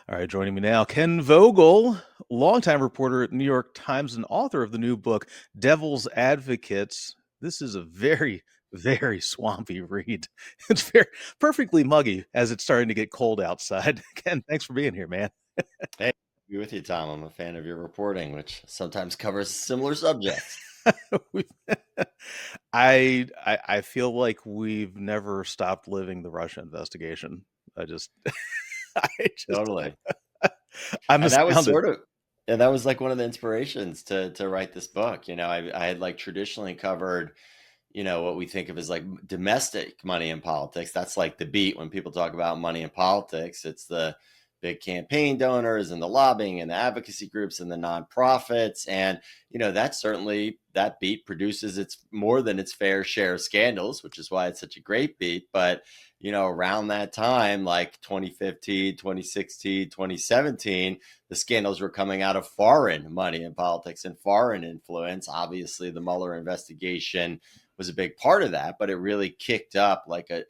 All right, joining me now, Ken Vogel, longtime reporter at New York Times and author of the new book, Devil's Advocates. This is a very, very swampy read. It's very perfectly muggy as it's starting to get cold outside. Ken, thanks for being here, man. Hey, be with you, Tom. I'm a fan of your reporting, which sometimes covers similar subjects. We- I feel like we've never stopped living the Russia investigation. I just I just Totally. I'm And that was astounded. sort of, and that was like one of the inspirations to write this book. I had like traditionally covered, what we think of as like domestic money in politics. That's like the beat when people talk about money in politics. It's the big campaign donors and the lobbying and the advocacy groups and the nonprofits. And, that beat produces its more than its fair share of scandals, which is why it's such a great beat. But, around that time, like 2015, 2016, 2017, the scandals were coming out of foreign money in politics and foreign influence. Obviously, the Mueller investigation was a big part of that, but it really kicked up like a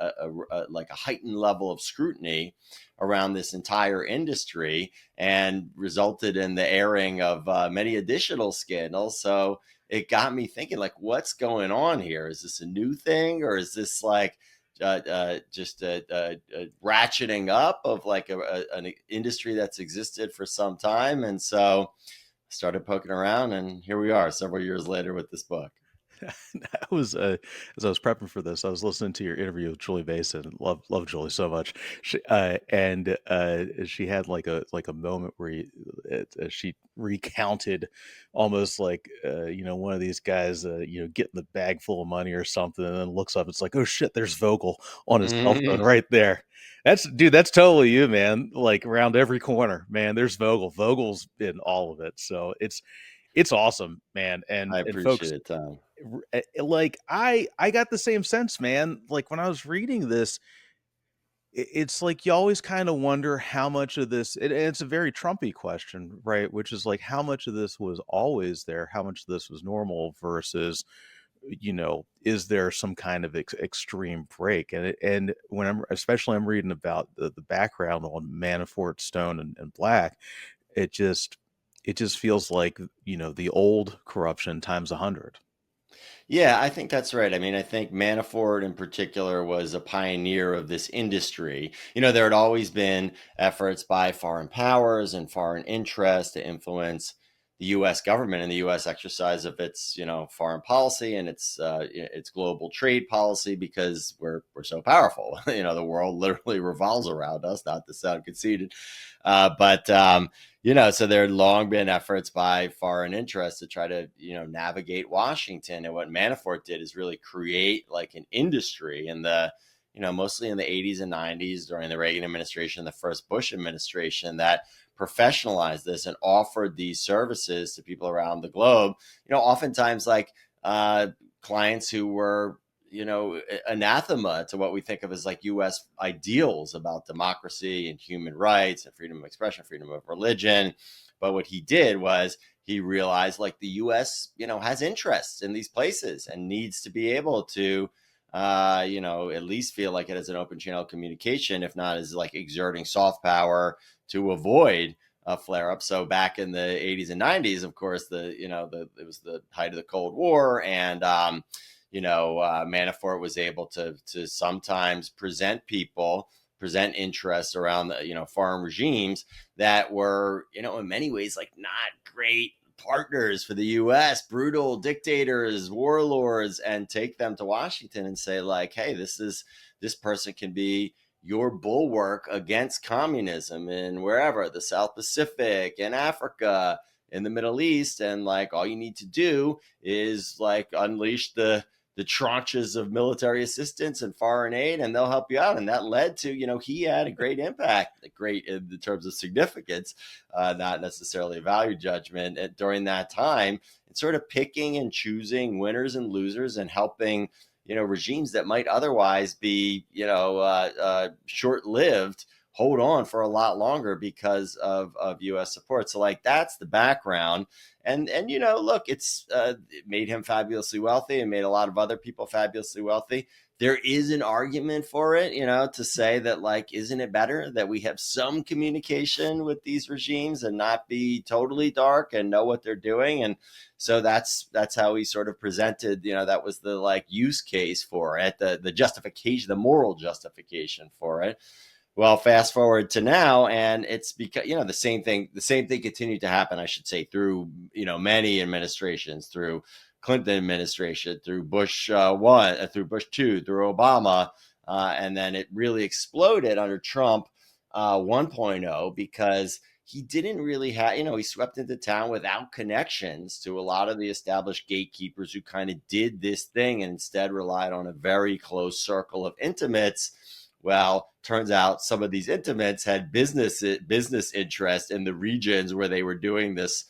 heightened level of scrutiny around this entire industry and resulted in the airing of many additional scandals. So it got me thinking, like, what's going on here? Is this a new thing, or is this like just a ratcheting up of like an industry that's existed for some time? And so I started poking around, and here we are several years later with this book. I was as I was prepping for this, I was listening to your interview with Julie Mason. Love Julie so much. She had like a moment where she recounted almost like one of these guys getting the bag full of money or something, and then looks up. It's like, oh shit, there's Vogel on his cell phone Mhm. right there. That's totally you, man. Like around every corner, man. There's Vogel. Vogel's in all of it. So it's awesome, man. I And appreciate folks, it, Tom. like I got the same sense, man. Like when I was reading this, it's like you always kind of wonder how much of this it's a very Trumpy question, right? Which is like how much of this was always there, how much of this was normal versus is there some kind of extreme break? And when I'm reading about the background on Manafort, Stone, and Black, it just it just feels like the old corruption times 100. Yeah, I think that's right. I mean, I think Manafort in particular was a pioneer of this industry. There had always been efforts by foreign powers and foreign interests to influence the U.S. government and the U.S. exercise of its, foreign policy and its global trade policy because we're so powerful. The world literally revolves around us. Not to sound conceited, but so there had long been efforts by foreign interests to try to, navigate Washington. And what Manafort did is really create like an industry in mostly in the 80s and 90s during the Reagan administration, the first Bush administration, that professionalized this and offered these services to people around the globe. Oftentimes like uh, clients who were anathema to what we think of as like U.S. ideals about democracy and human rights and freedom of expression, freedom of religion. But what he did was he realized like the U.S. has interests in these places and needs to be able to at least feel like it has an open channel of communication, if not as like exerting soft power to avoid a flare up. So back in the 80s and 90s, of course, it was the height of the Cold War, and Manafort was able to sometimes present interests around the foreign regimes that were in many ways like not great partners for the US, brutal dictators, warlords, and take them to Washington and say like, hey, this person can be your bulwark against communism in wherever, the South Pacific, in Africa, in the Middle East, and like all you need to do is like unleash the tranches of military assistance and foreign aid, and they'll help you out. And that led to, he had a great impact, great in the terms of significance, not necessarily a value judgment during that time, and sort of picking and choosing winners and losers and helping, regimes that might otherwise be, short lived hold on for a lot longer because of U.S. support. So like that's the background. And look, it made him fabulously wealthy and made a lot of other people fabulously wealthy. There is an argument for it, to say that, like, isn't it better that we have some communication with these regimes and not be totally dark and know what they're doing? And so that's how he sort of presented, that was the like use case for it, the justification, the moral justification for it. Well, fast forward to now, and it's because the same thing continued to happen, I should say, through many administrations, through Clinton administration, through Bush one, through Bush two, through Obama, and then it really exploded under Trump 1.0 because he didn't really have, he swept into town without connections to a lot of the established gatekeepers who kind of did this thing and instead relied on a very close circle of intimates. Well, turns out some of these intimates had business interest in the regions where they were doing this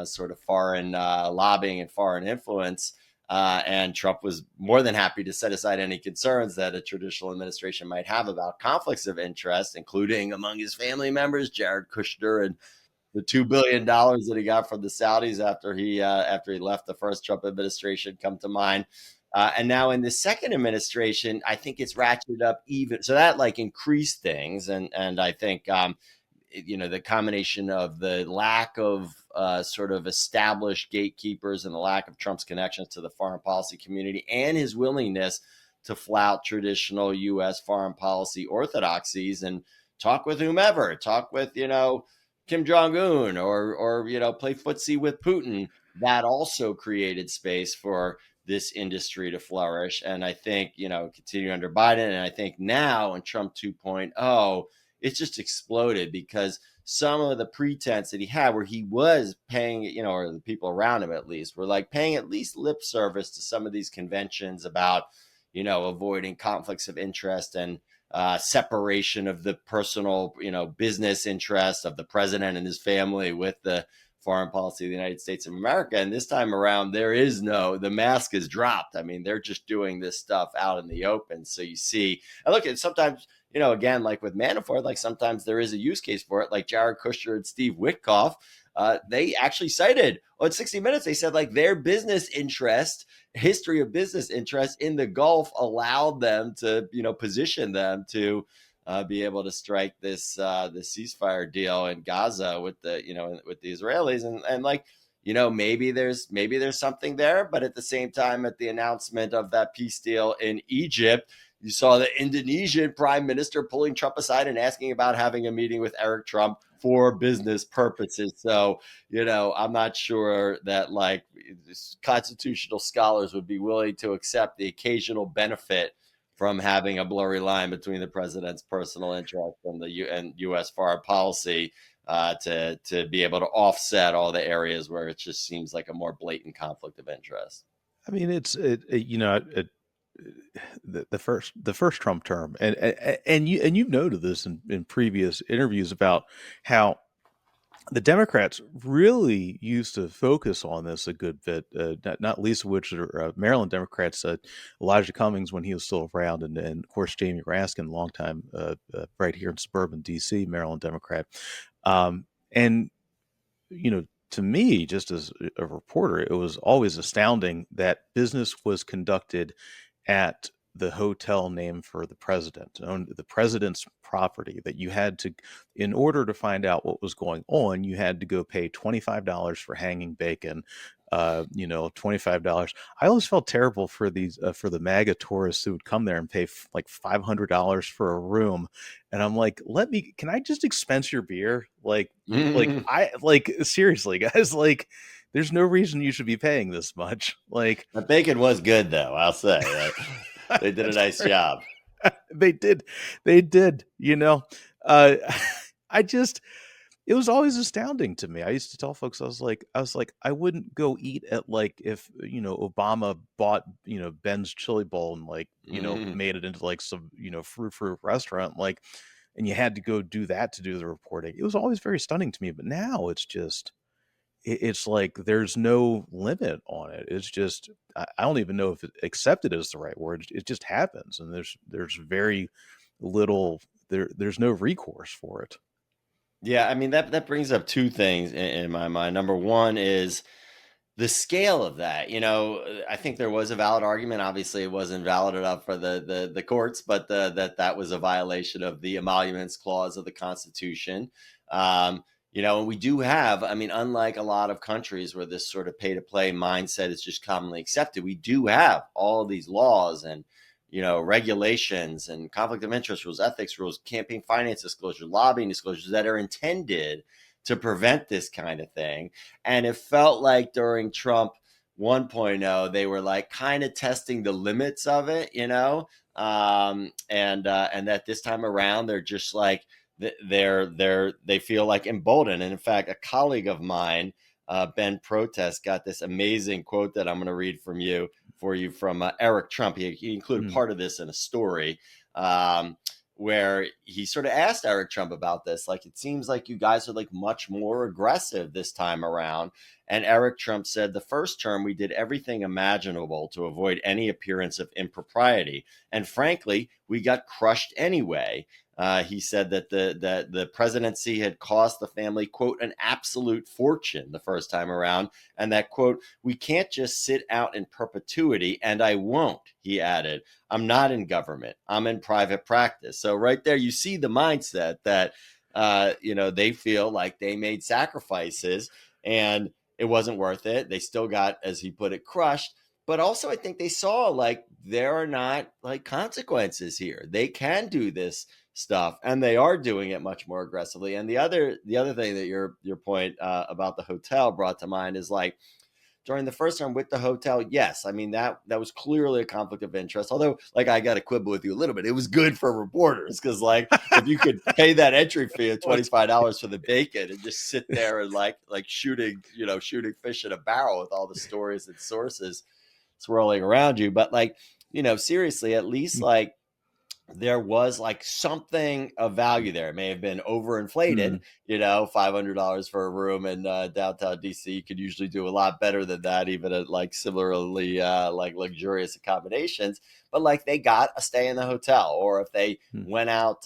sort of foreign lobbying and foreign influence. And Trump was more than happy to set aside any concerns that a traditional administration might have about conflicts of interest, including among his family members, Jared Kushner, and the $2 billion that he got from the Saudis after he left the first Trump administration come to mind. And now in the second administration, I think it's ratcheted up even. So that like increased things, and I think the combination of the lack of sort of established gatekeepers and the lack of Trump's connections to the foreign policy community and his willingness to flout traditional U.S. foreign policy orthodoxies and talk with whomever, talk with Kim Jong Un or play footsie with Putin. That also created space for this industry to flourish. And I think, continue under Biden. And I think now in Trump 2.0, it's just exploded because some of the pretense that he had where he was paying, or the people around him at least were like paying at least lip service to some of these conventions about, avoiding conflicts of interest and separation of the personal, business interest of the president and his family with the foreign policy of the United States of America. And this time around, the mask is dropped. I mean, they're just doing this stuff out in the open. So you see, and look, at sometimes, again, like with Manafort, like sometimes there is a use case for it, like Jared Kushner and Steve Witkoff. They actually cited on 60 Minutes, they said like their business interest, history of business interest in the Gulf allowed them to, position them to be able to strike this ceasefire deal in Gaza with with the Israelis, and like maybe there's something there, but at the same time, at the announcement of that peace deal in Egypt, you saw the Indonesian prime minister pulling Trump aside and asking about having a meeting with Eric Trump for business purposes. So, I'm not sure that like constitutional scholars would be willing to accept the occasional benefit from having a blurry line between the president's personal interest and and U.S. foreign policy to be able to offset all the areas where it just seems like a more blatant conflict of interest. I mean, the first Trump term, and you've noted this in previous interviews about how the Democrats really used to focus on this a good bit, not least of which are Maryland Democrats, Elijah Cummings when he was still around, and of course Jamie Raskin, longtime right here in suburban D.C. Maryland Democrat, and to me, just as a reporter, it was always astounding that business was conducted at the hotel named for the president, owned the president's property, that you had to, in order to find out what was going on, you had to go pay $25 for hanging bacon. $25. I always felt terrible for these for the MAGA tourists who would come there and pay like $500 for a room, and I'm like, can I just expense your beer? I like seriously, guys, like there's no reason you should be paying this much. Like The bacon was good, though. I'll say they did a that's nice right. job. They did. They did, Uh I just it was always astounding to me. I used to tell folks, I was like, I wouldn't go eat at like if Obama bought Ben's Chili Bowl and like Mhm. made it into like some fruit restaurant, like, and you had to go do that to do the reporting. It was always very stunning to me, but now it's just it's like there's no limit on it. It's just I don't even know if accepted is the right word. It just happens, and there's very little there's no recourse for it. Yeah, I mean that brings up two things in my mind. Number one is the scale of that. I think there was a valid argument. Obviously, it wasn't valid enough for the courts, but that was a violation of the emoluments clause of the Constitution. And we do have, I mean, unlike a lot of countries where this sort of pay to play mindset is just commonly accepted, we do have all of these laws and regulations and conflict of interest rules, ethics rules, campaign finance disclosure, lobbying disclosures that are intended to prevent this kind of thing. And it felt like during Trump 1.0, they were like kind of testing the limits of it, and that this time around they're just like they feel like emboldened. And in fact, a colleague of mine, Ben Protest, got this amazing quote that I'm going to read for you from Eric Trump. He included Mm, part of this in a story. Where he sort of asked Eric Trump about this. Like, it seems like you guys are like much more aggressive this time around. And Eric Trump said, the first term, we did everything imaginable to avoid any appearance of impropriety. And frankly, we got crushed anyway. He said that the presidency had cost the family, quote, an absolute fortune the first time around. And that, quote, we can't just sit out in perpetuity. And I won't, he added. I'm not in government. I'm in private practice. So right there, you see the mindset that, they feel like they made sacrifices and it wasn't worth it. They still got, as he put it, crushed. But also, I think they saw like there are not like consequences here. They can do this stuff, and they are doing it much more aggressively. And the other thing that your point about the hotel brought to mind is like during the first term with the hotel, yes, I mean that was clearly a conflict of interest. Although, like, I got to quibble with you a little bit. It was good for reporters because, like, if you could pay that entry fee of $25 for the bacon and just sit there and like shooting fish in a barrel with all the stories and sources swirling around you, but like seriously, at least like there was like something of value there. It may have been overinflated, mm, $500 for a room in downtown DC. You could usually do a lot better than that, even at like similarly like luxurious accommodations. But like they got a stay in the hotel, or if they mm. went out,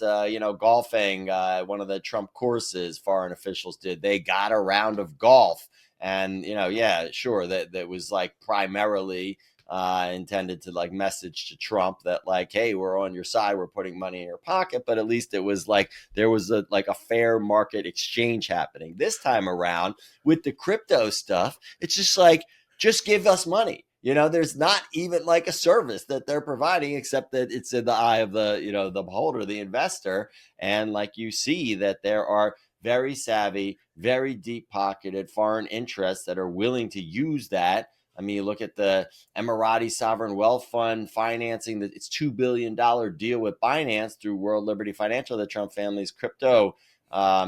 golfing, one of the Trump courses, foreign officials did, they got a round of golf. And, yeah, sure, that was like primarily intended to like message to Trump that like, hey, we're on your side, we're putting money in your pocket. But at least it was like there was a fair market exchange happening. This time around with the crypto stuff, it's just like, just give us money. There's not even like a service that they're providing, except that it's in the eye of the beholder, the investor. And like you see that there are very savvy, very deep pocketed foreign interests that are willing to use that. I mean, you look at the Emirati Sovereign Wealth Fund financing that its $2 billion deal with Binance through World Liberty Financial, the Trump family's crypto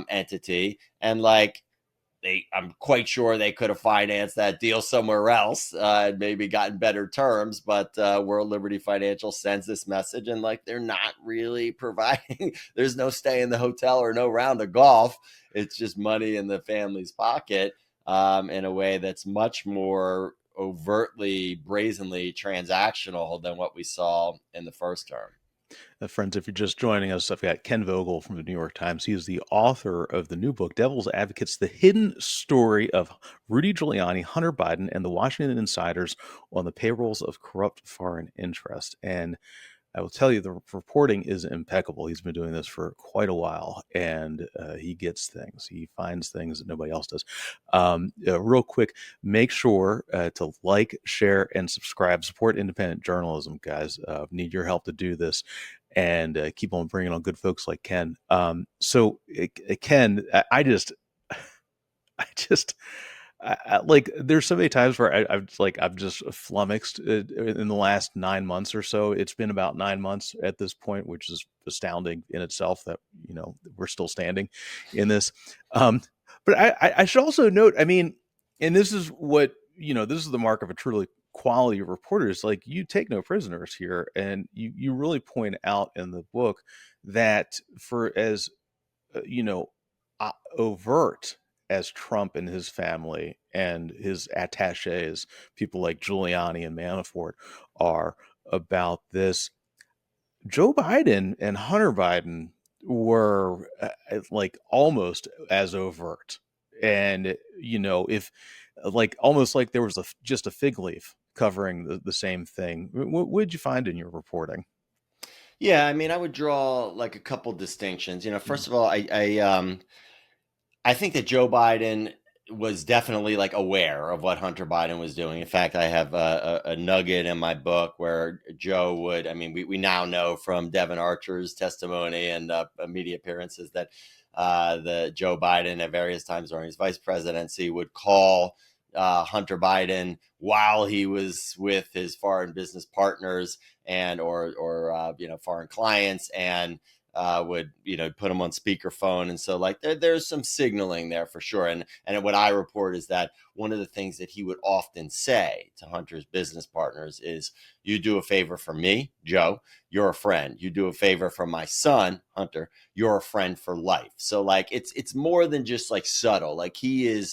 entity. And like, I'm quite sure they could have financed that deal somewhere else and maybe gotten better terms. But World Liberty Financial sends this message, and like they're not really providing. There's no stay in the hotel or no round of golf. It's just money in the family's pocket in a way that's much more overtly, brazenly transactional than what we saw in the first term. Friends, if you're just joining us, I've got Ken Vogel from the New York Times. He is the author of the new book, Devil's Advocates: The Hidden Story of Rudy Giuliani, Hunter Biden, and the Washington Insiders on the Payrolls of Corrupt Foreign Interest. And I will tell you, the reporting is impeccable. He's been doing this for quite a while, and he gets things. He finds things that nobody else does. Real quick, make sure to like, share, and subscribe. Support independent journalism, guys. Need your help to do this, and keep on bringing on good folks like Ken. Ken, I just like there's so many times where I've just flummoxed in the last 9 months or so. It's been about 9 months at this point, which is astounding in itself that we're still standing in this. Um, but I should also note, I mean, and this is what this is the mark of a truly quality reporter, is like you take no prisoners here, and you really point out in the book that for as you know, overt as Trump and his family and his attaches, people like Giuliani and Manafort, are about this, Joe Biden and Hunter Biden were like almost as overt. And, if like almost like there was just a fig leaf covering the same thing. What did you find in your reporting? Yeah, I mean, I would draw like a couple distinctions. Mm. First of all, I think that Joe Biden was definitely like aware of what Hunter Biden was doing. In fact, I have a nugget in my book where Joe would, I mean, we now know from Devin Archer's testimony and media appearances that the Joe Biden at various times during his vice presidency would call Hunter Biden while he was with his foreign business partners and or foreign clients, and would put them on speakerphone. And so like there's some signaling there for sure. And what I report is that one of the things that he would often say to Hunter's business partners is, you do a favor for me, Joe, you're a friend. You do a favor for my son, Hunter, you're a friend for life. So like it's more than just like subtle. Like he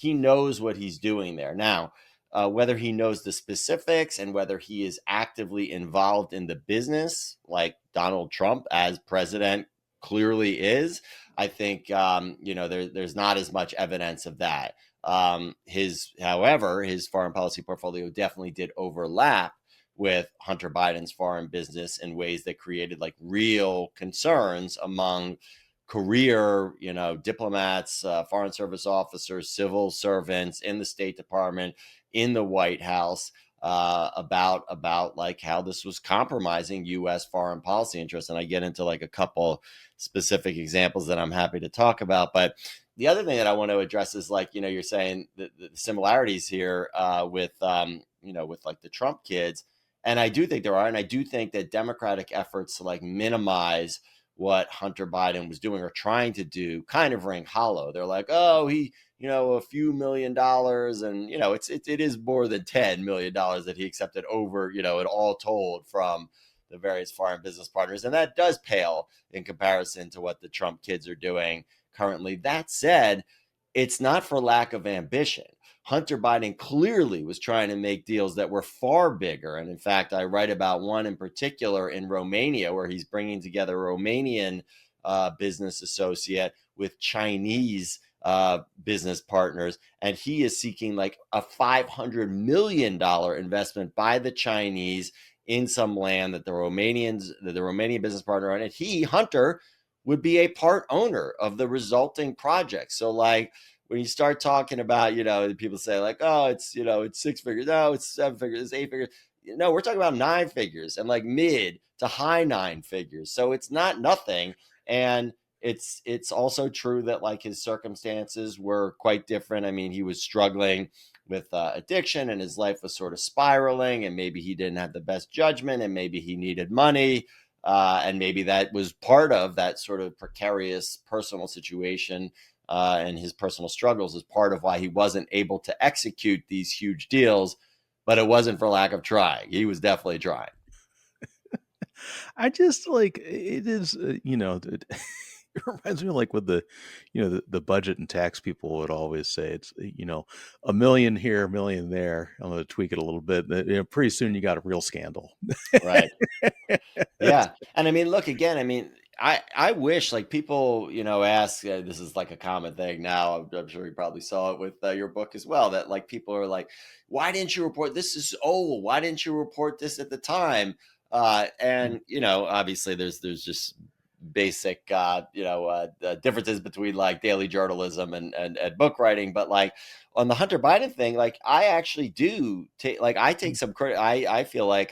knows what he's doing there. Now, whether he knows the specifics and whether he is actively involved in the business, like Donald Trump as president clearly is, I think there's not as much evidence of that. However, his foreign policy portfolio definitely did overlap with Hunter Biden's foreign business in ways that created like real concerns among career, diplomats, foreign service officers, civil servants in the State Department, in the White House, about like how this was compromising U.S. foreign policy interests. And I get into like a couple specific examples that I'm happy to talk about. But the other thing that I want to address is like, you're saying the similarities here with like the Trump kids. And I do think there are. And I do think that Democratic efforts to like minimize what Hunter Biden was doing or trying to do kind of ring hollow. They're like, oh, he, a few $1 million, and it is more than $10 million that he accepted over, it all told from the various foreign business partners, and that does pale in comparison to what the Trump kids are doing currently. That said, it's not for lack of ambition. Hunter Biden clearly was trying to make deals that were far bigger. And in fact, I write about one in particular in Romania, where he's bringing together a Romanian business associate with Chinese business partners. And he is seeking like a $500 million investment by the Chinese in some land that the Romanian business partner owned. And Hunter, would be a part owner of the resulting project. So like, when you start talking about, people say like, oh, it's 6 figures. No, it's 7 figures. It's 8 figures. No, we're talking about 9 figures and like mid to high 9 figures. So it's not nothing. And it's also true that like his circumstances were quite different. I mean, he was struggling with addiction, and his life was sort of spiraling, and maybe he didn't have the best judgment, and maybe he needed money. And maybe that was part of that sort of precarious personal situation, and his personal struggles is part of why he wasn't able to execute these huge deals. But it wasn't for lack of trying. He was definitely trying. I just like it is, it reminds me of like with the budget and tax people would always say it's, a million here, a million there. I'm going to tweak it a little bit. Pretty soon you got a real scandal. Right. Yeah. And I mean, look, again, I mean, I wish like people, ask, this is like a common thing now. I'm sure you probably saw it with your book as well, that like people are like, why didn't you report this? Is old. Why didn't you report this at the time? And, obviously there's just basic, differences between like daily journalism and book writing. But like on the Hunter Biden thing, like I actually do take, like I take some credit. I feel like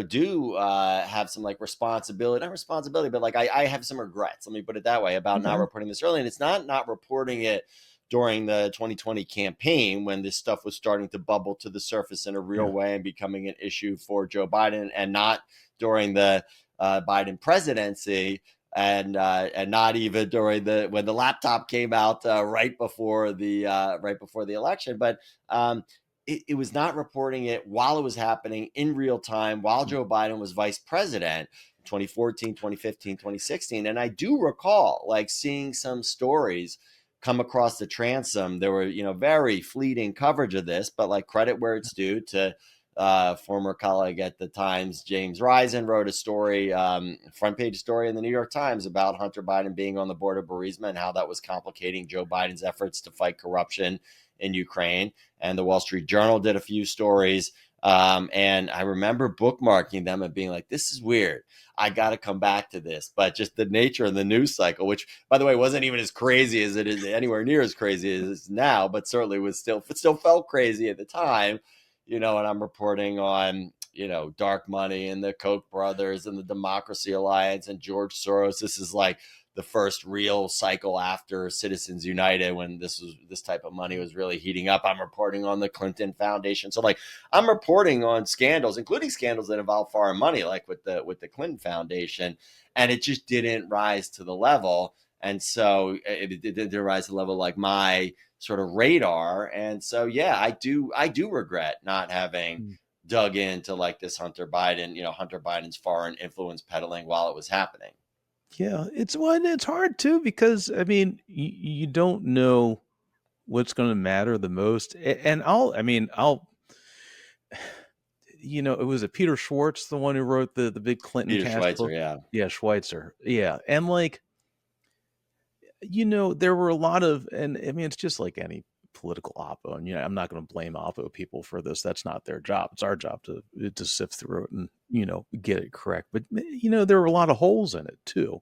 do have some like responsibility, not responsibility, but like I have some regrets. Let me put it that way about not Okay. reporting this early. And it's not reporting it during the 2020 campaign when this stuff was starting to bubble to the surface in a real Yeah. way and becoming an issue for Joe Biden, and not during the Biden presidency, and not even during when the laptop came out right before the election. But it was not reporting it while it was happening in real time while Joe Biden was vice president, 2014, 2015, 2016. And I do recall like seeing some stories come across the transom. There were, very fleeting coverage of this, but like credit where it's due to former colleague at the Times, James Risen, wrote a story, front page story in the New York Times about Hunter Biden being on the board of Burisma and how that was complicating Joe Biden's efforts to fight corruption in Ukraine. And the Wall Street Journal did a few stories. And I remember bookmarking them and being like, this is weird. I got to come back to this. But just the nature of the news cycle, which, by the way, wasn't even as crazy as it is, anywhere near as crazy as it is now, but certainly was still felt crazy at the time, and I'm reporting on, dark money and the Koch brothers and the Democracy Alliance and George Soros. This is like the first real cycle after Citizens United, when this type of money was really heating up. I'm reporting on the Clinton Foundation. So like, I'm reporting on scandals, including scandals that involve foreign money, like with the Clinton Foundation, and it just didn't rise to the level. And so it didn't rise to the level like my sort of radar. And so, yeah, I do regret not having Mm. dug into like this Hunter Biden's foreign influence peddling while it was happening. Yeah, it's hard too because I mean you don't know what's going to matter the most, and I'll it was a Peter Schwartz, the one who wrote the big Clinton Peter cast Schweitzer, book. yeah. Yeah, Schweitzer. Yeah, and like there were a lot of, and I mean, it's just like any political oppo, and I'm not going to blame oppo people for this. That's not their job. It's our job to sift through it and get it correct. But there were a lot of holes in it too.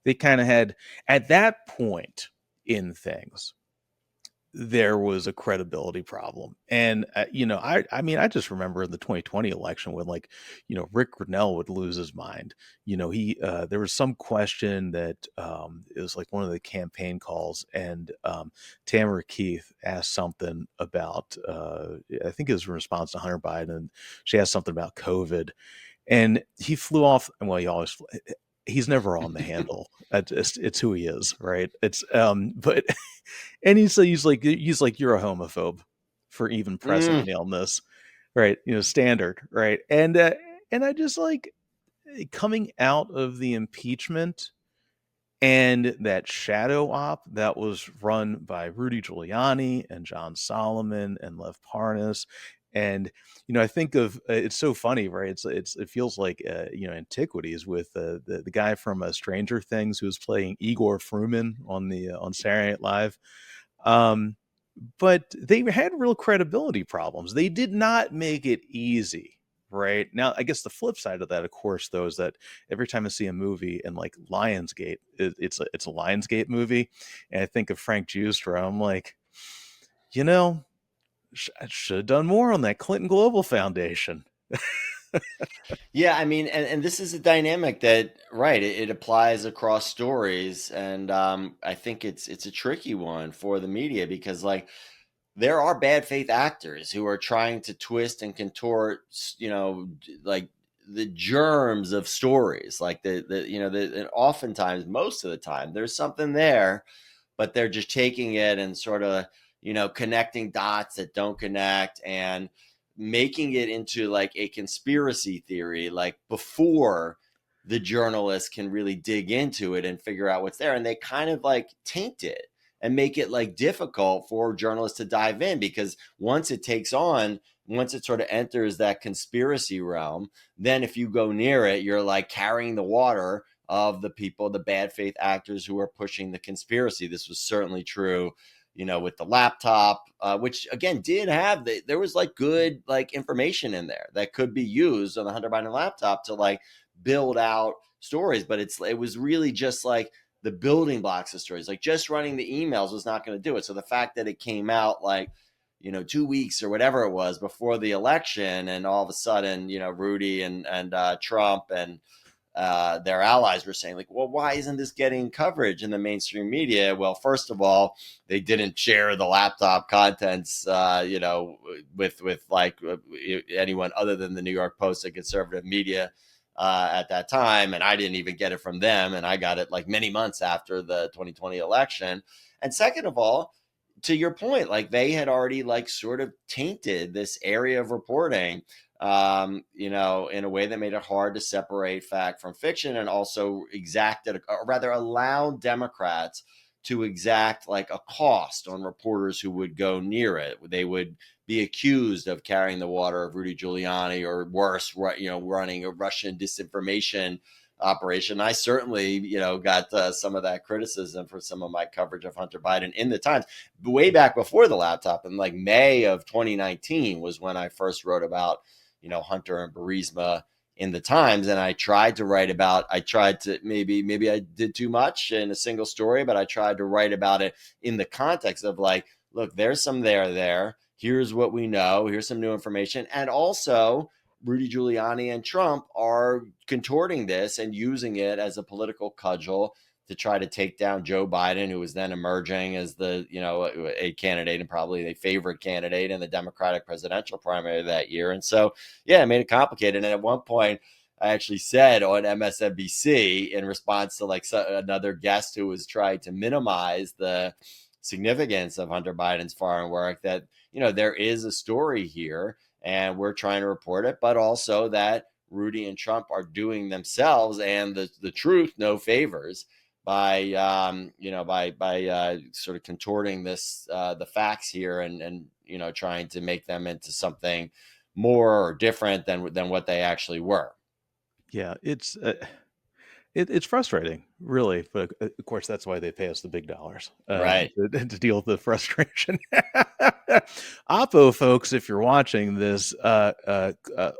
They kind of had at that point in things there was a credibility problem. And, I mean, I just remember in the 2020 election when, like, Rick Grinnell would lose his mind. There was some question that it was like one of the campaign calls, and Tamara Keith asked something about, I think it was in response to Hunter Biden. And she asked something about COVID, and he flew off. Well, he's never on the handle. It's who he is, right? But and he's like you're a homophobe for even pressing Mm. me on this, right? Standard, right? And I just like coming out of the impeachment and that shadow op that was run by Rudy Giuliani and John Solomon and Lev Parnas. And I think of it's so funny, right? It feels like antiquities with the guy from Stranger Things who was playing Igor Fruman on Saturday Night Live. Um, but they had real credibility problems. They did not make it easy, right? Now, I guess the flip side of that, of course, though, is that every time I see a movie in like Lionsgate, it's a Lionsgate movie, and I think of Frank Giustra, I'm like, you know, I should have done more on that Clinton Global Foundation. Yeah, I mean, and this is a dynamic that, right, it applies across stories, and I think it's a tricky one for the media because, like, there are bad faith actors who are trying to twist and contort, like the germs of stories, like and oftentimes, most of the time, there's something there, but they're just taking it and sort of, connecting dots that don't connect and making it into like a conspiracy theory, like before the journalists can really dig into it and figure out what's there. And they kind of like taint it and make it like difficult for journalists to dive in because once it sort of enters that conspiracy realm, then if you go near it, you're like carrying the water of the people, the bad faith actors who are pushing the conspiracy. This was certainly true, with the laptop, which again there was like good like information in there that could be used on the Hunter Biden laptop to like build out stories. But it was really just like the building blocks of stories. Like just running the emails was not going to do it. So the fact that it came out like 2 weeks or whatever it was before the election, and all of a sudden, Rudy and Trump and their allies were saying like, well, why isn't this getting coverage in the mainstream media? Well, first of all, they didn't share the laptop contents, with like anyone other than the New York Post and conservative media at that time. And I didn't even get it from them. And I got it like many months after the 2020 election. And second of all, to your point, like they had already like sort of tainted this area of reporting, in a way that made it hard to separate fact from fiction, and also exacted, or rather allowed Democrats to exact like a cost on reporters who would go near it. They would be accused of carrying the water of Rudy Giuliani, or worse, running a Russian disinformation operation. I certainly, got some of that criticism for some of my coverage of Hunter Biden in the Times way back before the laptop. In like May of 2019 was when I first wrote about, Hunter and Burisma in the Times. And I tried to maybe I did too much in a single story, but I tried to write about it in the context of like, look, there's some there. Here's what we know. Here's some new information. And also, Rudy Giuliani and Trump are contorting this and using it as a political cudgel to try to take down Joe Biden, who was then emerging as a candidate, and probably a favorite candidate in the Democratic presidential primary that year. And so, yeah, it made it complicated. And at one point, I actually said on MSNBC, in response to like another guest who was trying to minimize the significance of Hunter Biden's foreign work, that, there is a story here and we're trying to report it, but also that Rudy and Trump are doing themselves and the truth no favors by sort of contorting the facts here, and trying to make them into something more or different than what they actually were. Yeah, it's frustrating, really, but of course that's why they pay us the big dollars, Right. to deal with the frustration. Oppo folks, if you're watching this,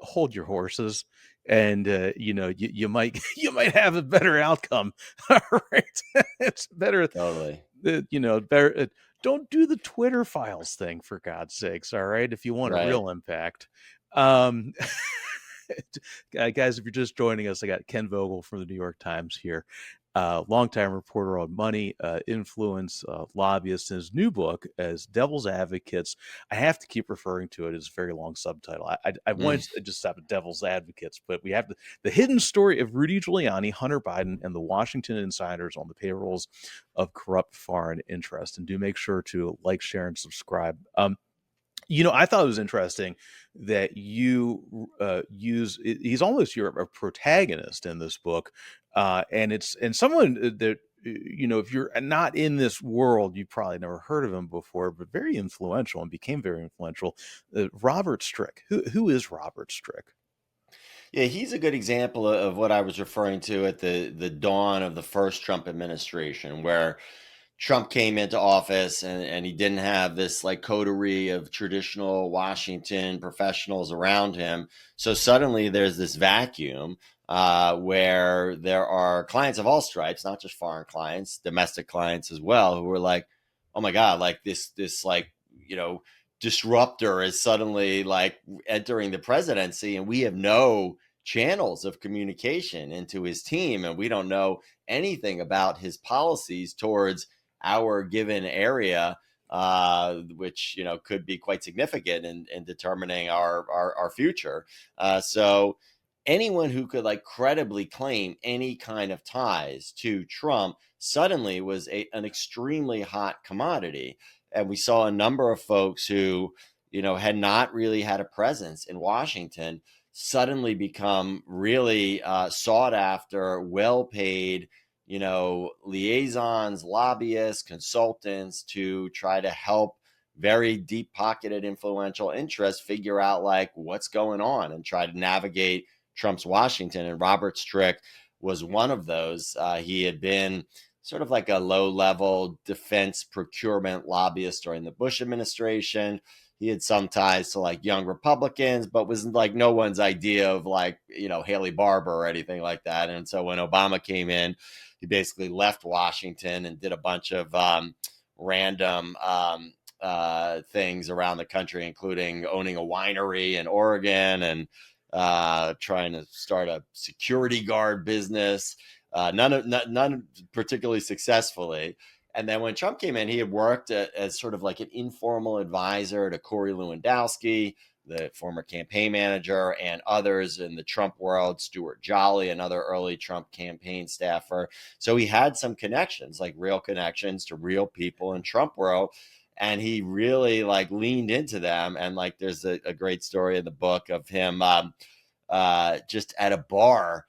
hold your horses, and you might you might have a better outcome. All right, it's better, Totally. better. Don't do the Twitter files thing, for God's sakes. All right, if you want a Right. real impact. Um, Guys, if you're just joining us, I got Ken Vogel from the New York Times here, longtime reporter on money, influence, lobbyist. In his new book, as Devil's Advocates, I have to keep referring to it as a very long subtitle. I wanted Mm. to just stop at Devil's Advocates, but we have the hidden story of Rudy Giuliani, Hunter Biden, and the Washington insiders on the payrolls of corrupt foreign interest. And do make sure to like, share, and subscribe. I thought it was interesting that you he's almost your a protagonist in this book, and someone that if you're not in this world, you probably never heard of him before, but very influential and became very influential. Robert Stryk. Who is Robert Stryk? Yeah, he's a good example of what I was referring to at the dawn of the first Trump administration, where Trump came into office and he didn't have this like coterie of traditional Washington professionals around him. So suddenly there's this vacuum where there are clients of all stripes, not just foreign clients, domestic clients as well, who were like, oh my God, like this like, disruptor is suddenly like entering the presidency, and we have no channels of communication into his team, and we don't know anything about his policies towards our given area, which could be quite significant in determining our future. So anyone who could like credibly claim any kind of ties to Trump suddenly was an extremely hot commodity. And we saw a number of folks who had not really had a presence in Washington suddenly become really sought after, well paid, liaisons, lobbyists, consultants, to try to help very deep pocketed influential interests figure out like what's going on and try to navigate Trump's Washington. And Robert Stryk was one of those. He had been sort of like a low level defense procurement lobbyist during the Bush administration. He had some ties to like young Republicans, but was like no one's idea of like, Haley Barbour or anything like that. And so when Obama came in, he basically left Washington and did a bunch of random things around the country, including owning a winery in Oregon and trying to start a security guard business. None particularly successfully. And then when Trump came in, he had worked as sort of like an informal advisor to Corey Lewandowski, the former campaign manager, and others in the Trump world, Stuart Jolly, another early Trump campaign staffer. So he had some connections, like real connections to real people in Trump world. And he really like leaned into them. And like there's a great story in the book of him just at a bar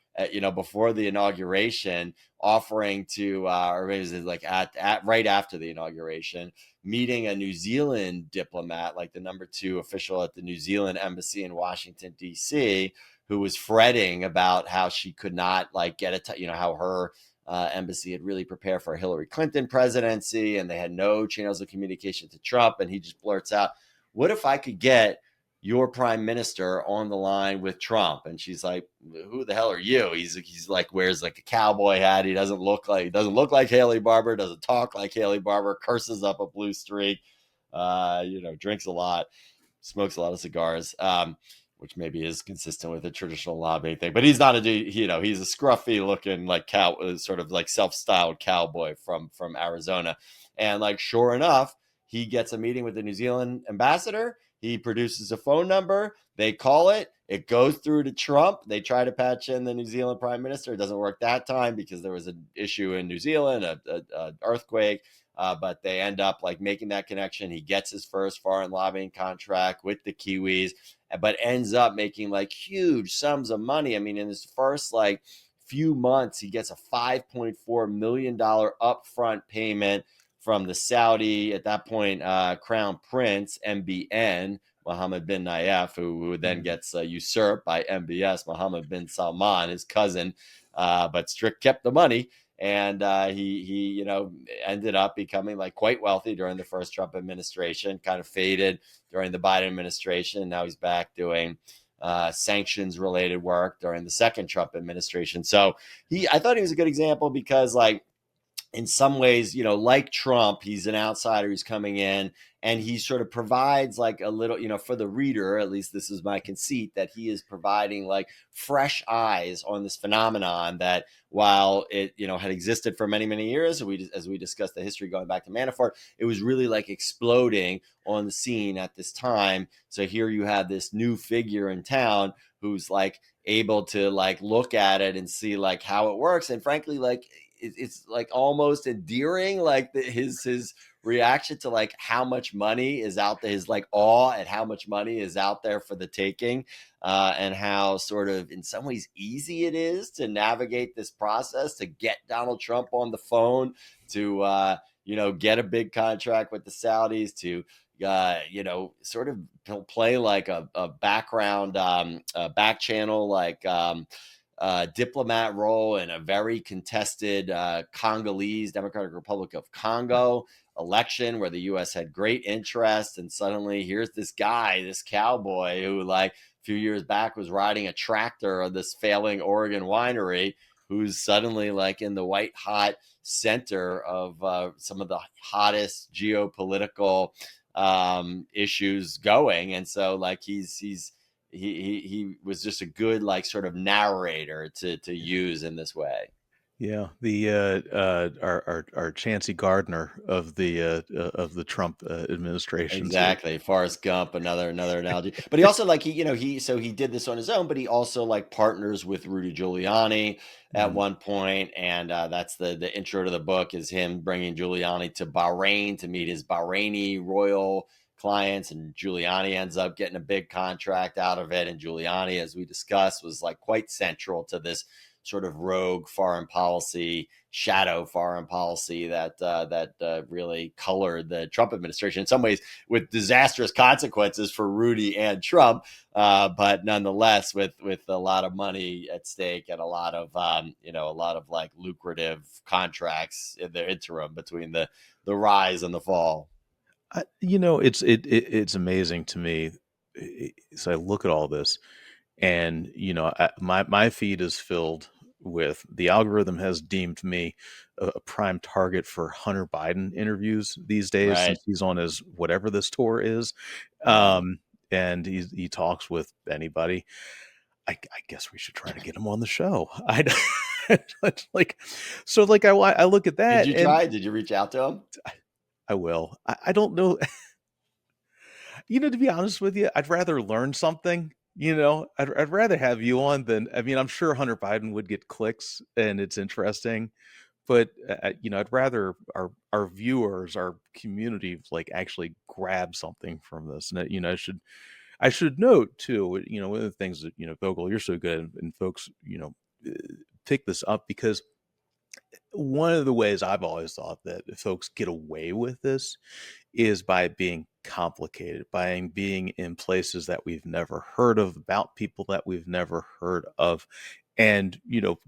before the inauguration, offering to, or maybe it was like at right after the inauguration, meeting a New Zealand diplomat, like the number two official at the New Zealand embassy in Washington, D.C., who was fretting about how she could not like get it, how her embassy had really prepared for a Hillary Clinton presidency and they had no channels of communication to Trump. And he just blurts out, "What if I could get your prime minister on the line with Trump?" And she's like, "Who the hell are you?" He's like, wears like a cowboy hat. He doesn't look like Haley Barbour, doesn't talk like Haley Barbour, curses up a blue streak, drinks a lot, smokes a lot of cigars, which maybe is consistent with a traditional lobbying thing. But he's not he's a scruffy looking like sort of like self-styled cowboy from Arizona. And like, sure enough, he gets a meeting with the New Zealand ambassador. He produces a phone number. They call it. It goes through to Trump. They try to patch in the New Zealand prime minister. It doesn't work that time because there was an issue in New Zealand, a earthquake. But they end up like making that connection. He gets his first foreign lobbying contract with the Kiwis, but ends up making like huge sums of money. I mean, in his first like few months, he gets a $5.4 million upfront payment from the Saudi, at that point, Crown Prince, MBN, Mohammed bin Nayef, who then gets usurped by MBS, Mohammed bin Salman, his cousin. But Stryk kept the money. And he ended up becoming like quite wealthy during the first Trump administration, kind of faded during the Biden administration. And now he's back doing sanctions related work during the second Trump administration. So I thought he was a good example because like, in some ways, like Trump, he's an outsider who's coming in and he sort of provides like a little, for the reader, at least this is my conceit, that he is providing like fresh eyes on this phenomenon that while it, had existed for many, many years, as we discussed the history going back to Manafort, it was really like exploding on the scene at this time. So here you have this new figure in town who's like able to like look at it and see like how it works. And frankly, like, it's like almost endearing, like his reaction to like how much money is out there, his like awe at how much money is out there for the taking, and how sort of in some ways easy it is to navigate this process to get Donald Trump on the phone, to get a big contract with the Saudis, to sort of play like a background, back channel, like diplomat role in a very contested Congolese Democratic Republic of Congo election where the U.S. had great interest. And suddenly here's this guy, this cowboy who like a few years back was riding a tractor of this failing Oregon winery, who's suddenly like in the white hot center of some of the hottest geopolitical issues going. And so like he was just a good like sort of narrator to use in this way. Yeah, the our Chancey Gardner of the Trump administration too. Exactly. Forrest Gump, another analogy. But he also like he did this on his own, but he also like partners with Rudy Giuliani at Mm. one point, and that's the intro to the book is him bringing Giuliani to Bahrain to meet his Bahraini royal clients, and Giuliani ends up getting a big contract out of it. And Giuliani, as we discussed, was like quite central to this sort of rogue foreign policy, shadow foreign policy that really colored the Trump administration in some ways, with disastrous consequences for Rudy and Trump, but nonetheless with a lot of money at stake and a lot of like lucrative contracts in the interim between the rise and the fall. It's amazing to me. So I look at all this, and my feed is filled with the algorithm has deemed me a prime target for Hunter Biden interviews these days Right. since he's on his whatever this tour is, Yeah. um, and he talks with anybody. I guess we should try to get him on the show. Like so like I look at Did that you and try? Did you reach out to him? I will. I don't know. To be honest with you, I'd rather learn something. I'd rather have you on than I mean, I'm sure Hunter Biden would get clicks and it's interesting, but I'd rather our viewers, our community, like actually grab something from this. And I should note too. One of the things that Vogel, you're so good, and folks, pick this up because one of the ways I've always thought that folks get away with this is by being complicated, by being in places that we've never heard of, about people that we've never heard of. And,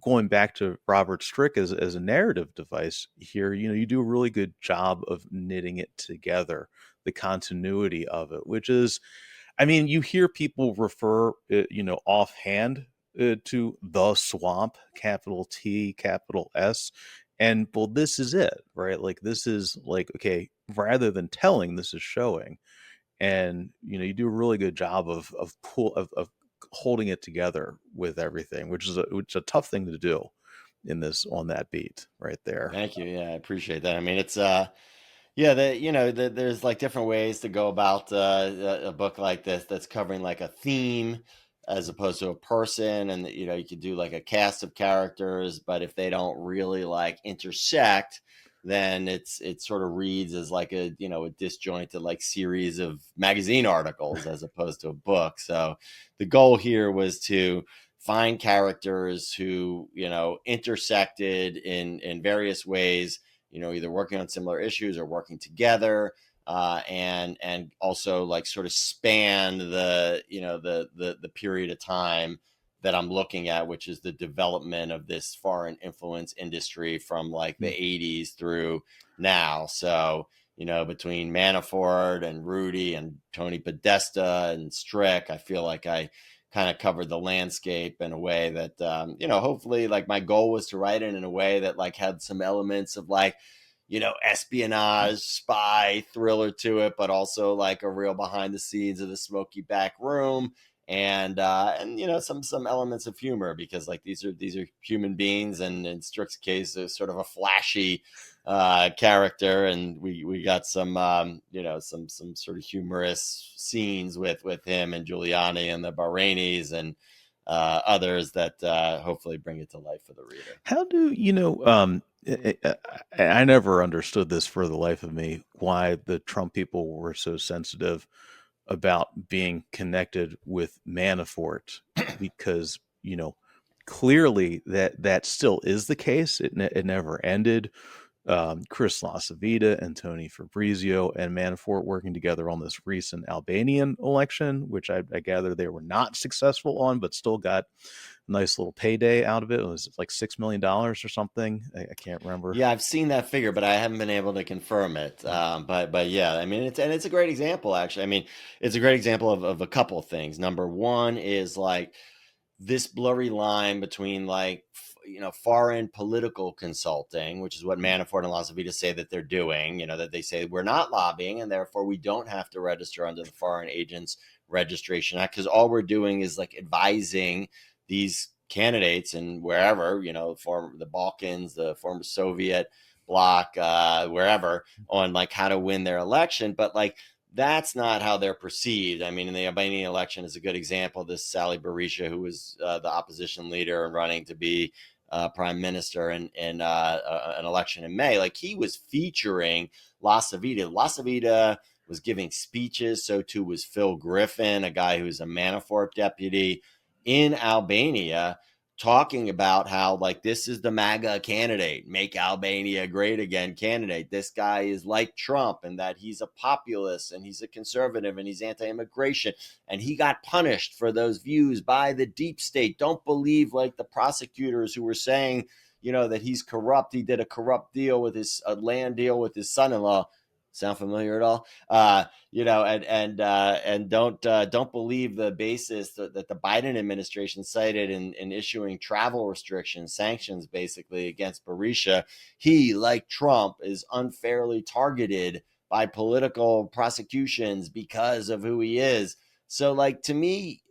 going back to Robert Stryk as a narrative device here, you do a really good job of knitting it together, the continuity of it, which is, I mean, you hear people refer, offhand to the swamp, capital T, capital S. And well, this is it, right? Like, this is like, okay, rather than telling, this is showing. And, you do a really good job of holding it together with everything, which is a tough thing to do in this, on that beat right there. Thank you. Yeah, I appreciate that. I mean, it's yeah, there's like different ways to go about a book like this that's covering like a theme as opposed to a person, and you could do like a cast of characters, but if they don't really like intersect, then it sort of reads as like a disjointed like series of magazine articles as opposed to a book. So the goal here was to find characters who intersected in various ways, either working on similar issues or working together, and also like sort of span the period of time that I'm looking at, which is the development of this foreign influence industry from like the 80s through now. So between Manafort and Rudy and Tony Podesta and Strick, I feel like I kind of covered the landscape in a way that hopefully, like, my goal was to write it in a way that like had some elements of like espionage, spy, thriller to it, but also like a real behind the scenes of the smoky back room, and some elements of humor, because like these are human beings, and in Strick's case is sort of a flashy character, and we got some some sort of humorous scenes with him and Giuliani and the Bahrainis and others that hopefully bring it to life for the reader. How do I never understood this for the life of me, why the Trump people were so sensitive about being connected with Manafort, because, clearly that still is the case. It never ended. Chris Lasavita and Tony Fabrizio and Manafort working together on this recent Albanian election, which I gather they were not successful on, but still got a nice little payday out of it. It was like $6 million or something. I can't remember. Yeah, I've seen that figure, but I haven't been able to confirm it. But yeah, I mean, it's a great example, actually. I mean, it's a great example of a couple of things. Number one is like this blurry line between like foreign political consulting, which is what Manafort and Lasavita say that they're doing. That they say we're not lobbying, and therefore we don't have to register under the Foreign Agents Registration Act, because all we're doing is like advising these candidates and wherever, former the Balkans, the former Soviet bloc, wherever, on like how to win their election. But like that's not how they're perceived. I mean, in the Albanian election is a good example. This Sali Berisha, who was the opposition leader and running to be prime minister in an election in May, like he was featuring Lasavita. Lasavita was giving speeches. So too was Phil Griffin, a guy who's a Manafort deputy in Albania, talking about how like this is the MAGA candidate, make Albania great again candidate. This guy is like Trump, and that he's a populist and he's a conservative and he's anti-immigration, and he got punished for those views by the deep state. Don't believe like the prosecutors who were saying that he's corrupt. He did a corrupt deal with his land deal with his son-in-law. Sound familiar at all? And don't believe the basis that the Biden administration cited in issuing travel restrictions, sanctions, basically against Berisha. He, like Trump, is unfairly targeted by political prosecutions because of who he is. So, like, to me,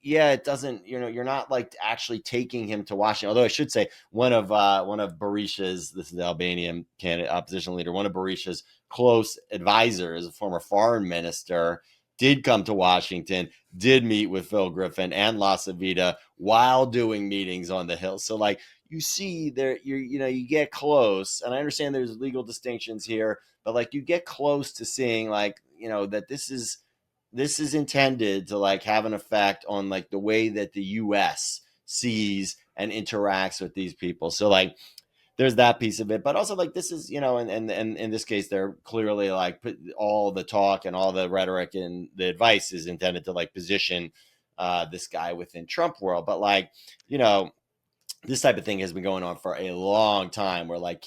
yeah, it doesn't. You're not like actually taking him to Washington. Although I should say one of Berisha's, this is the Albanian candidate opposition leader, one of Berisha's close advisors, a former foreign minister, did come to Washington, did meet with Phil Griffin and Lasavita while doing meetings on the Hill. So like you see there, you get close, and I understand there's legal distinctions here, but like you get close to seeing like, that this is intended to like have an effect on like the way that the US sees and interacts with these people. So like there's that piece of it, but also like this is, and in this case, they're clearly like put all the talk and all the rhetoric and the advice is intended to like position this guy within Trump world. But like, you know, this type of thing has been going on for a long time where like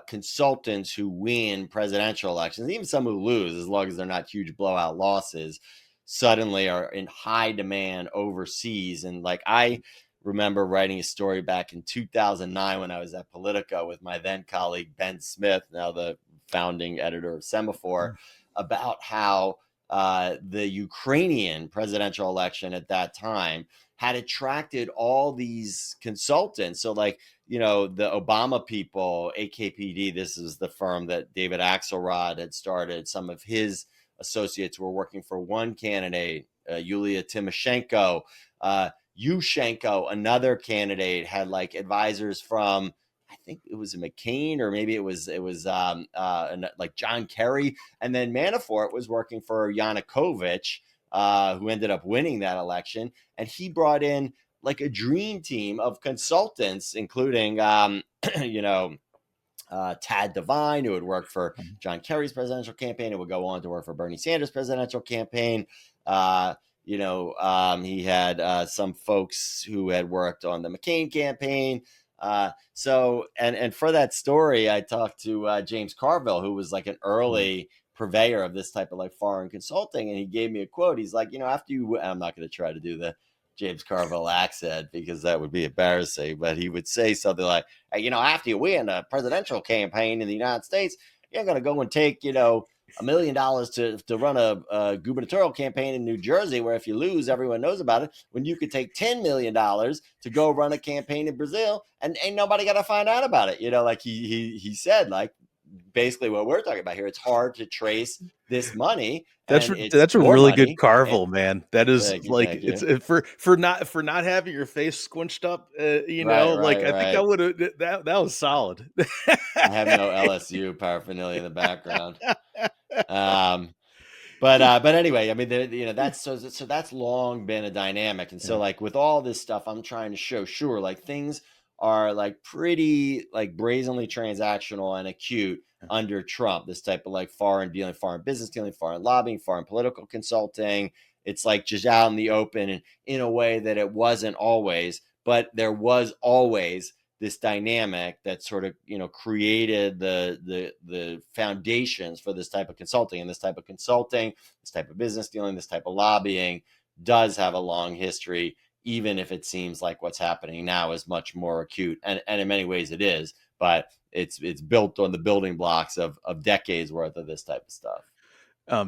consultants who win presidential elections, even some who lose, as long as they're not huge blowout losses, suddenly are in high demand overseas. And like I remember writing a story back in 2009 when I was at Politico with my then colleague Ben Smith, now the founding editor of Semaphore, about how the Ukrainian presidential election at that time had attracted all these consultants. So like, the Obama people, AKPD, this is the firm that David Axelrod had started. Some of his associates were working for one candidate, Yulia Tymoshenko. Yushchenko, another candidate, had like advisors from, I think it was McCain, or maybe it was like John Kerry, and then Manafort was working for Yanukovych, who ended up winning that election, and he brought in like a dream team of consultants, including Tad Devine, who had worked for John Kerry's presidential campaign and would go on to work for Bernie Sanders' presidential campaign. He had some folks who had worked on the McCain campaign. And for that story, I talked to James Carville, who was like an early purveyor of this type of like foreign consulting, and he gave me a quote. He's like, after you, I'm not going to try to do the James Carville accent because that would be embarrassing, but he would say something like, hey, after you win a presidential campaign in the United States, you're going to go and take, $1 million to run a gubernatorial campaign in New Jersey, where if you lose, everyone knows about it, when you could take $10 million to go run a campaign in Brazil and ain't nobody going to find out about it. Like he said, like, basically what we're talking about here, it's hard to trace this money, and it's That's a your really good money. And Carvel, man. That is thank you, like thank it's you. for not having your face squinched up. Right, Like right, I think I right. would have that was solid. I have no LSU paraphernalia in the background. But anyway, I mean, that's so that's long been a dynamic, and so Yeah. like with all this stuff, I'm trying to show, sure, like things are like pretty like brazenly transactional and acute under Trump. This type of like foreign dealing, foreign business dealing, foreign lobbying, foreign political consulting. It's like just out in the open, and in a way that it wasn't always, but there was always this dynamic that sort of created the foundations for this type of consulting. And this type of consulting, this type of business dealing, this type of lobbying does have a long history, even if it seems like what's happening now is much more acute, and in many ways it is, but it's built on the building blocks of decades worth of this type of stuff. I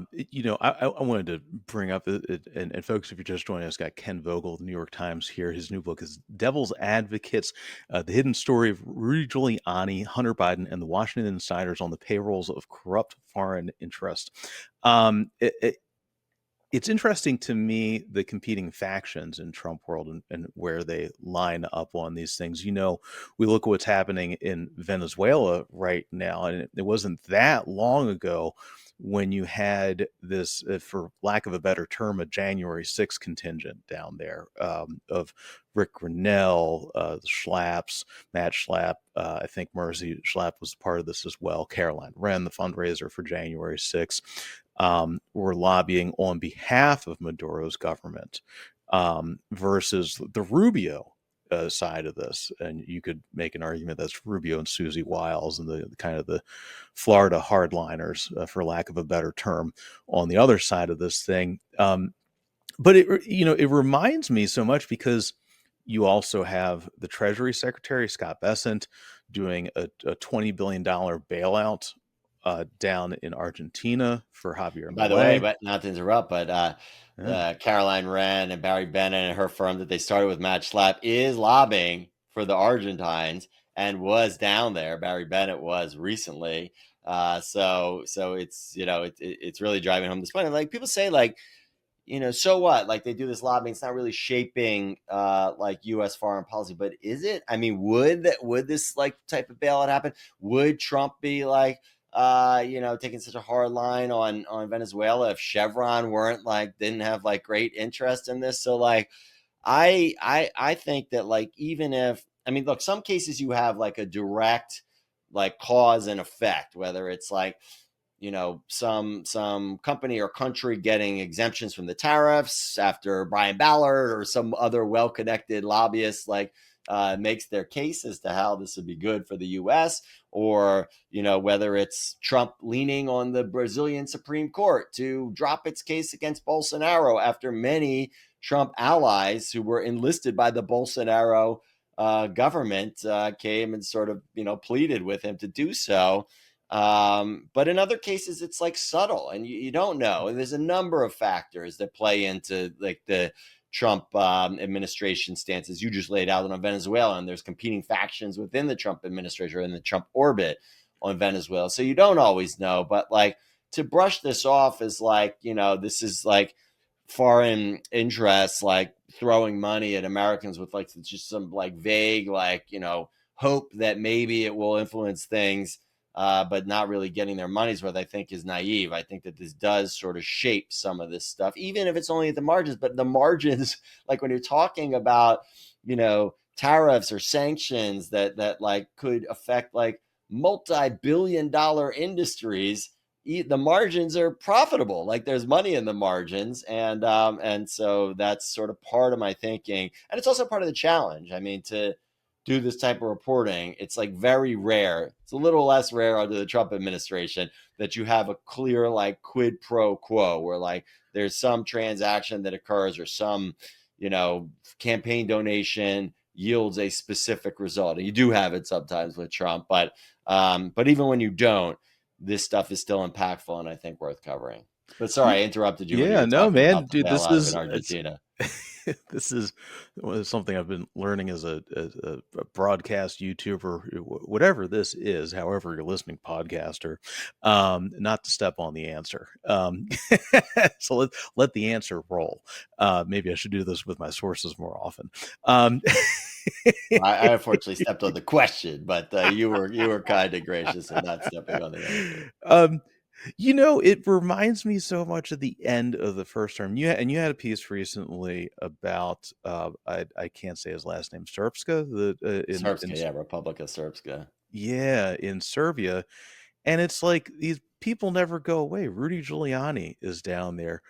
wanted to bring up and folks, if you're just joining us, got Ken Vogel, the New York Times here. His new book is Devil's Advocates: The Hidden Story of Rudy Giuliani, Hunter Biden, and the Washington Insiders on the Payrolls of Corrupt Foreign Interest. Um, it, it's interesting to me, the competing factions in Trump world, and where they line up on these things. We look at what's happening in Venezuela right now, and it wasn't that long ago when you had this, for lack of a better term, a January 6th contingent down there, of Rick Grinnell, the Schlapps, Matt Schlapp. I think Mercy Schlapp was part of this as well. Caroline Wren, the fundraiser for January 6th, were lobbying on behalf of Maduro's government, versus the Rubio side of this. And you could make an argument that's Rubio and Susie Wiles and the kind of the Florida hardliners, for lack of a better term, on the other side of this thing. But it reminds me so much because you also have the Treasury Secretary Scott Bessent doing a $20 billion bailout down in Argentina for Javier And by the way, Milei. but not to interrupt, but Yeah. Caroline Wren and Barry Bennett and her firm that they started with Matt Schlapp is lobbying for the Argentines and was down there. Barry Bennett was recently. So it's it's really driving home this point. And like people say, like, so what? Like they do this lobbying, it's not really shaping like U.S. foreign policy, but is it? I mean, would this like type of bailout happen? Would Trump be like taking such a hard line on Venezuela if Chevron weren't like didn't have like great interest in this? So like I think that, like, even if, I mean, look, some cases you have like a direct like cause and effect, whether it's like, some company or country getting exemptions from the tariffs after Brian Ballard or some other well-connected lobbyist like makes their case as to how this would be good for the U.S., or whether it's Trump leaning on the Brazilian Supreme Court to drop its case against Bolsonaro after many Trump allies who were enlisted by the Bolsonaro government came and sort of pleaded with him to do so. But in other cases, it's like subtle, and you don't know. And there's a number of factors that play into like the Trump administration stances you just laid out on Venezuela, and there's competing factions within the Trump administration and the Trump orbit on Venezuela. So you don't always know. But like, to brush this off as like, this is like foreign interests like throwing money at Americans with like just some like vague like hope that maybe it will influence things, but not really getting their money's worth, I think is naive. I think that this does sort of shape some of this stuff, even if it's only at the margins. But the margins, like when you're talking about, tariffs or sanctions that like could affect like multi-billion-dollar industries, the margins are profitable. Like there's money in the margins, and so that's sort of part of my thinking, and it's also part of the challenge. I mean, to do this type of reporting, it's like very rare. It's a little less rare under the Trump administration that you have a clear like quid pro quo where like there's some transaction that occurs or some, campaign donation yields a specific result. And you do have it sometimes with Trump, but even when you don't, this stuff is still impactful and I think worth covering. But sorry, I interrupted you when you Yeah, were no, talking man, about the dude, this bailout is in it's Argentina. this is something I've been learning as a broadcast YouTuber, whatever this is, however you're listening, podcaster, not to step on the answer. So let the answer roll. Maybe I should do this with my sources more often. Um, I unfortunately stepped on the question, but you were kind of gracious in not stepping on the answer. um, it reminds me so much of the end of the first term. You had a piece recently about I can't say his last name, Srpska, the in Srpska, yeah, Republic of Srpska. yeah, in Serbia, and it's like these people never go away. Rudy Giuliani is down there.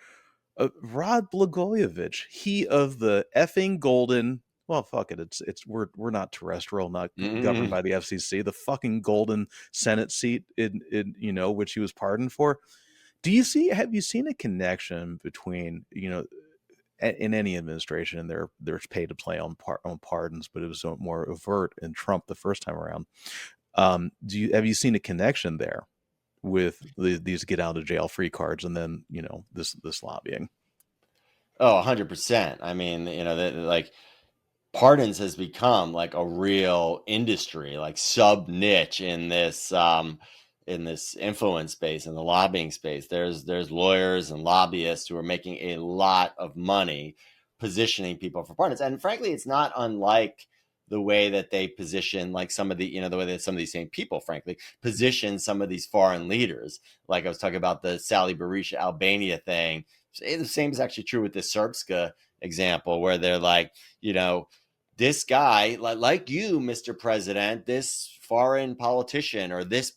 Rod Blagojevich, he of the effing golden. Well, fuck it. It's we're not terrestrial, not governed Mm-hmm. by the FCC. The fucking golden Senate seat in which he was pardoned for. Have you seen a connection between in any administration, there's pay to play on pardons, but it was more overt in Trump the first time around. Have you seen a connection there with these get out of jail free cards and then this lobbying? Oh, 100%. I mean, like pardons has become like a real industry, like sub niche in this influence space, in the lobbying space. There's lawyers and lobbyists who are making a lot of money positioning people for pardons. And frankly, it's not unlike the way that they position like some of the, the way that some of these same people, frankly, position some of these foreign leaders. Like I was talking about the Sally Berisha Albania thing. The same is actually true with the Srpska example, where they're like, this guy, like you, Mr. President, this foreign politician or this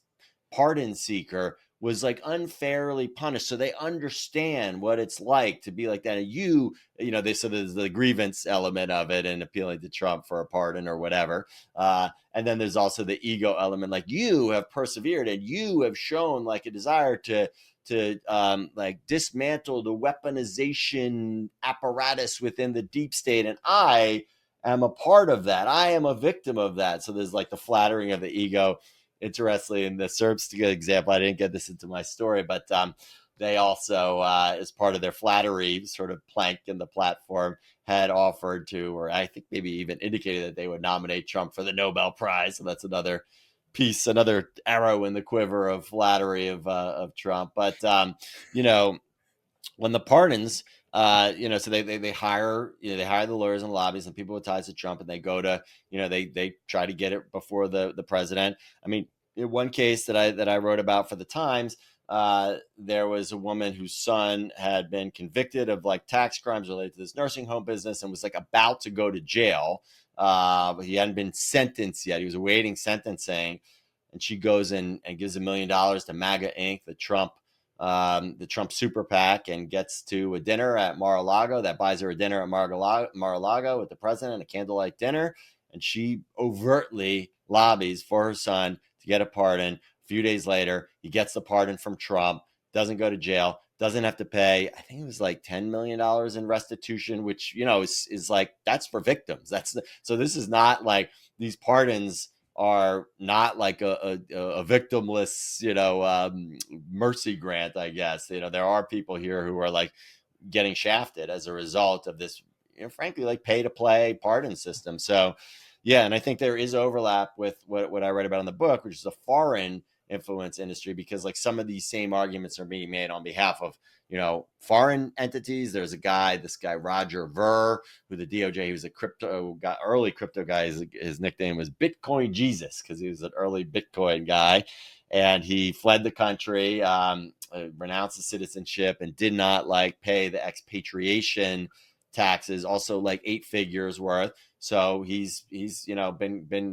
pardon seeker was like unfairly punished. So they understand what it's like to be like that. And so there's the grievance element of it and appealing to Trump for a pardon or whatever. And then there's also the ego element. Like you have persevered and you have shown like a desire to like dismantle the weaponization apparatus within the deep state. And I am a part of that. I am a victim of that. So there's like the flattering of the ego. Interestingly, in the Serbsky example, I didn't get this into my story, but they also, as part of their flattery sort of plank in the platform, had offered to, or I think maybe even indicated that they would nominate Trump for the Nobel Prize. So that's another piece, another arrow in the quiver of flattery of Trump. But when the pardons, so they hire, they hire the lawyers and lobbyists and people with ties to Trump, and they go to, they try to get it before the president. I mean, in one case that I wrote about for the Times, there was a woman whose son had been convicted of like tax crimes related to this nursing home business and was like about to go to jail. But he hadn't been sentenced yet. He was awaiting sentencing, and she goes in and gives $1 million to MAGA Inc., the Trump super PAC, and gets to a dinner at Mar-a-Lago. That buys her a dinner at Mar-a-Lago with the president, a candlelight dinner, and she overtly lobbies for her son to get a pardon. A few days later, he gets the pardon from Trump, doesn't go to jail, doesn't have to pay. I think it was like $10 million in restitution, which is like, that's for victims. So this is not like, these pardons are not like a victimless, mercy grant, I guess. There are people here who are like getting shafted as a result of this, frankly, like pay to play pardon system. So, yeah, and I think there is overlap with what I read about in the book, which is a foreign influence industry, because like some of these same arguments are being made on behalf of foreign entities. There's this guy Roger Ver, who the DOJ, he was early crypto guy. His nickname was Bitcoin Jesus because he was an early Bitcoin guy, and he fled the country, renounced his citizenship, and did not like pay the expatriation taxes, also like 8 figures worth. So he's been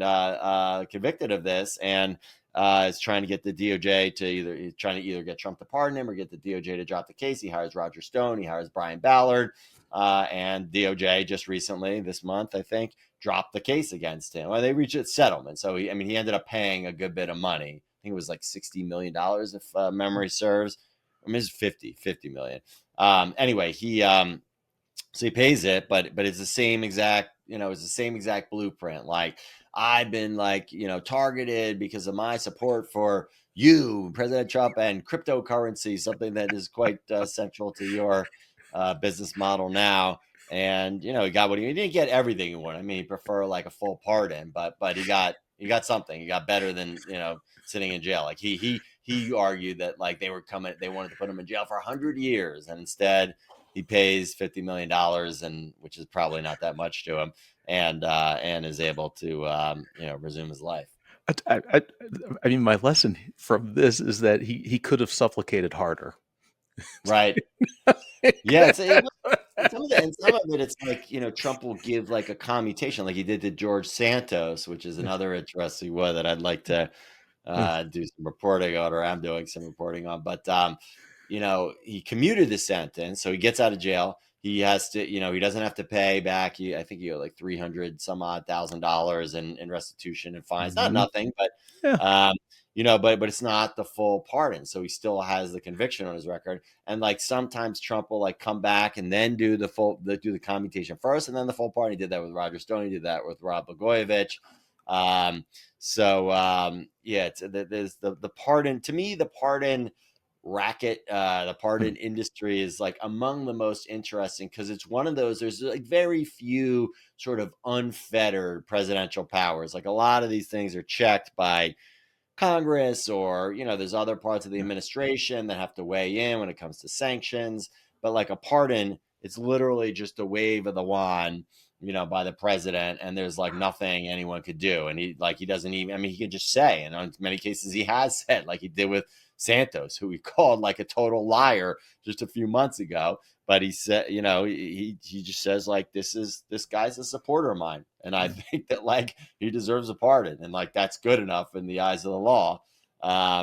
convicted of this, and is trying to get the DOJ to either get Trump to pardon him or get the DOJ to drop the case. He hires Roger Stone, he hires Brian Ballard, and DOJ just recently, this month, I think, dropped the case against him. Well, they reached a settlement, so he ended up paying a good bit of money. I think it was like $60 million, if memory serves. I mean, it's 50 million. Anyway, so he pays it, but it's the same exact blueprint. Like, I've been like, targeted because of my support for you, President Trump, and cryptocurrency, something that is quite central to your business model now. And he got he didn't get everything he wanted. I mean, he preferred like a full pardon, but he got something. He got better than sitting in jail. Like he argued that like they wanted to put him in jail for 100 years, and instead he pays $50 million, and which is probably not that much to him, and is able to resume his life. I mean, my lesson from this is that he could have supplicated harder. Right. Yeah, and some of it, it's like, Trump will give like a commutation, like he did to George Santos, which is another interesting one that I'd like to do some reporting on, or I'm doing some reporting on. But he commuted the sentence, so he gets out of jail. He has to, he doesn't have to pay back. I think he owed like 300 some odd $1,000 in restitution and fines. Not Mhm. nothing, but Yeah. but it's not the full pardon. So he still has the conviction on his record. And like sometimes Trump will like come back and then do the commutation first, and then the full pardon. He did that with Roger Stone. He did that with Rod Blagojevich. Yeah, there's the pardon. To me, the pardon racket, the pardon industry is like among the most interesting, because it's one of those, there's like very few sort of unfettered presidential powers. Like a lot of these things are checked by Congress, or there's other parts of the administration that have to weigh in when it comes to sanctions. But like a pardon, it's literally just a wave of the wand, by the president, and there's like nothing anyone could do. And he doesn't even, I mean, he can just say, and in many cases he has said, like he did with Santos, who he called like a total liar just a few months ago. But he said, he just says like, this guy's a supporter of mine, and I think that like he deserves a pardon, and like that's good enough in the eyes of the law.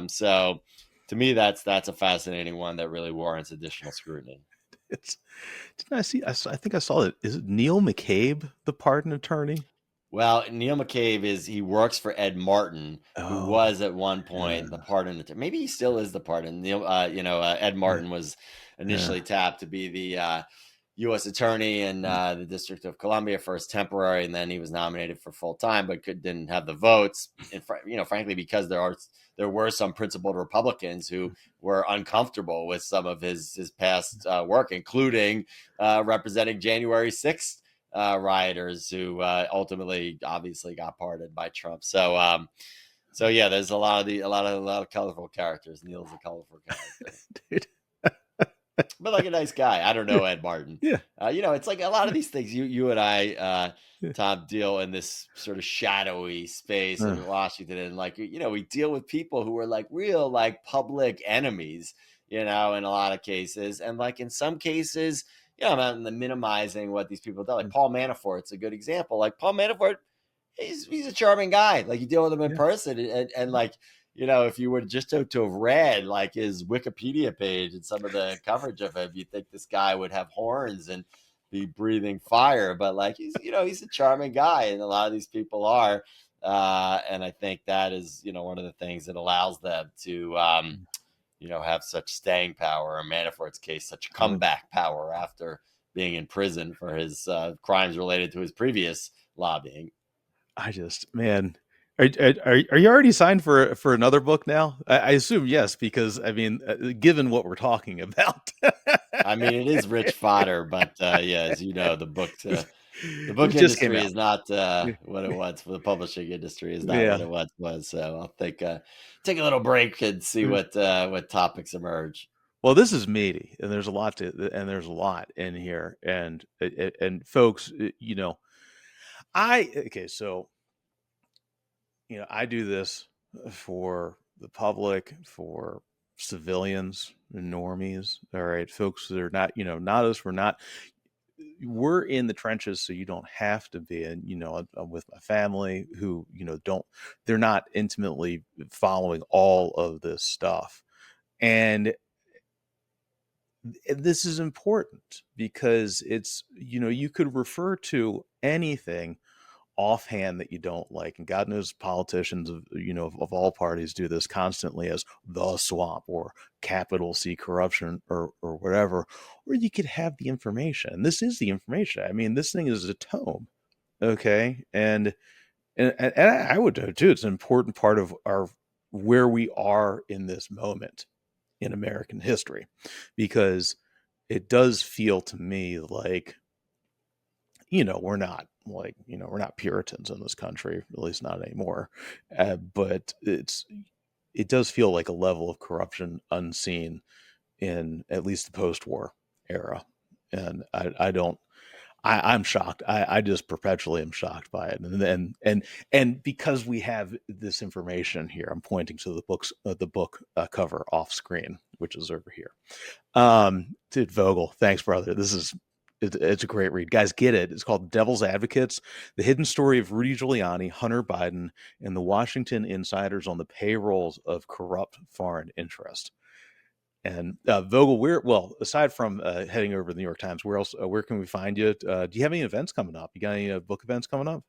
So to me, that's a fascinating one that really warrants additional scrutiny. It's didn't I think I saw it. Is it Neil McCabe, the pardon attorney? Well, Neil McCabe he works for Ed Martin, who Oh, was at one yeah, point the pardon. Maybe he still is the pardon. Ed yeah, Martin was yeah. initially tapped to be the U.S. attorney in the District of Columbia, first temporary, and then he was nominated for full time, but didn't have the votes. And frankly, because there were some principled Republicans who were uncomfortable with some of his past work, including representing January 6th rioters, who ultimately obviously got pardoned by Trump. So yeah, there's a lot of colorful characters. Neil's a colorful character. Dude. but like a nice guy. I don't Yeah, know Ed Martin. yeah, It's like a lot of yeah, these things. You and I, yeah. Tom, deal in this sort of shadowy space Uh, in Washington, and like we deal with people who are like real like public enemies. In a lot of cases, and like in some cases, I'm not minimizing what these people do. Like Paul Manafort's a good example. Like Paul Manafort, he's a charming guy. Like you deal with him in yeah, person, and like if you were just to have read like his Wikipedia page and some of the coverage of him, you'd think this guy would have horns and be breathing fire. But like he's a charming guy, and a lot of these people are. And I think that is one of the things that allows them to have such staying power. In Manafort's case, such yeah. comeback power after being in prison for his crimes related to his previous lobbying. I just, man, are you already signed for another book now? I assume yes, because I mean, given what we're talking about, I mean, it is rich fodder, but yeah, as you know, the book it just came industry out. is not Yeah, what it was. For the publishing industry is not what yeah. it once was. So I'll take a little break and see what topics emerge. Well, this is meaty, and there's a lot in here, and folks, I okay, so I do this for the public, for civilians, normies, all right, folks that are not, not us. We're in the trenches, so you don't have to be. And I'm with my family who don't, they're not intimately following all of this stuff, and this is important because it's you could refer to anything offhand that you don't like, and God knows politicians of all parties do this constantly as the swamp or capital C corruption or whatever. Or you could have the information. This is the information. I mean, this thing is a tome, okay, and I would do too. It's an important part of our where we are in this moment in American history, because it does feel to me like we're not like we're not Puritans in this country, at least not anymore. But it does feel like a level of corruption unseen in at least the post-war era, and I don't. I'm shocked. I just perpetually am shocked by it, and because we have this information here, I'm pointing to the book cover off screen, which is over here. Dude, Vogel, thanks, brother. It's a great read, guys. Get it? It's called Devil's Advocates: The Hidden Story of Rudy Giuliani, Hunter Biden, and the Washington Insiders on the Payrolls of Corrupt Foreign Interest. And Vogel, aside from heading over to the New York Times, where else? Where can we find you? Do you have any events coming up? You got any book events coming up?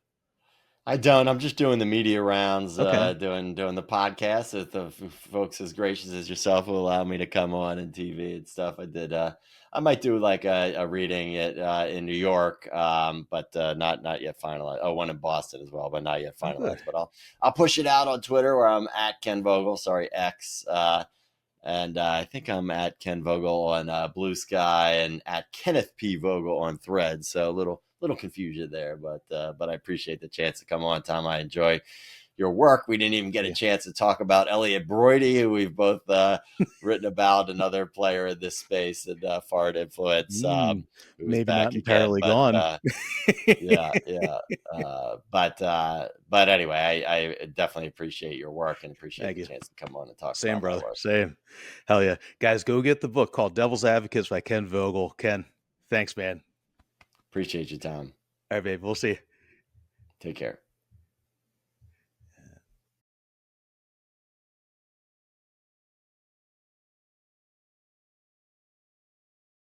I don't. I'm just doing the media rounds, Okay. doing the podcast. If the folks as gracious as yourself will allow me to come on and TV and stuff, I did. I might do like a reading in New York, but not yet finalized. Oh, one in Boston as well, but not yet Oh, good. finalized. But I'll push it out on Twitter where I'm at Ken Vogel. Sorry, X. And I think I'm at Ken Vogel on Blue Sky and at Kenneth P Vogel on Thread. So a little confusion there, but I appreciate the chance to come on, Tom. I enjoy your work. We didn't even get a Yeah. chance to talk about Elliot Broidy, who we've both written about, another player in this space and foreign influence, Mm, who was maybe not back again. entirely But gone. yeah. But anyway, I definitely appreciate your work and appreciate Thank the you. chance to come on and talk Same, about my brother. work. Same. Hell yeah. Guys, go get the book called Devil's Advocates by Ken Vogel. Ken, thanks, man. Appreciate your time. All right, babe. We'll see you. Take care.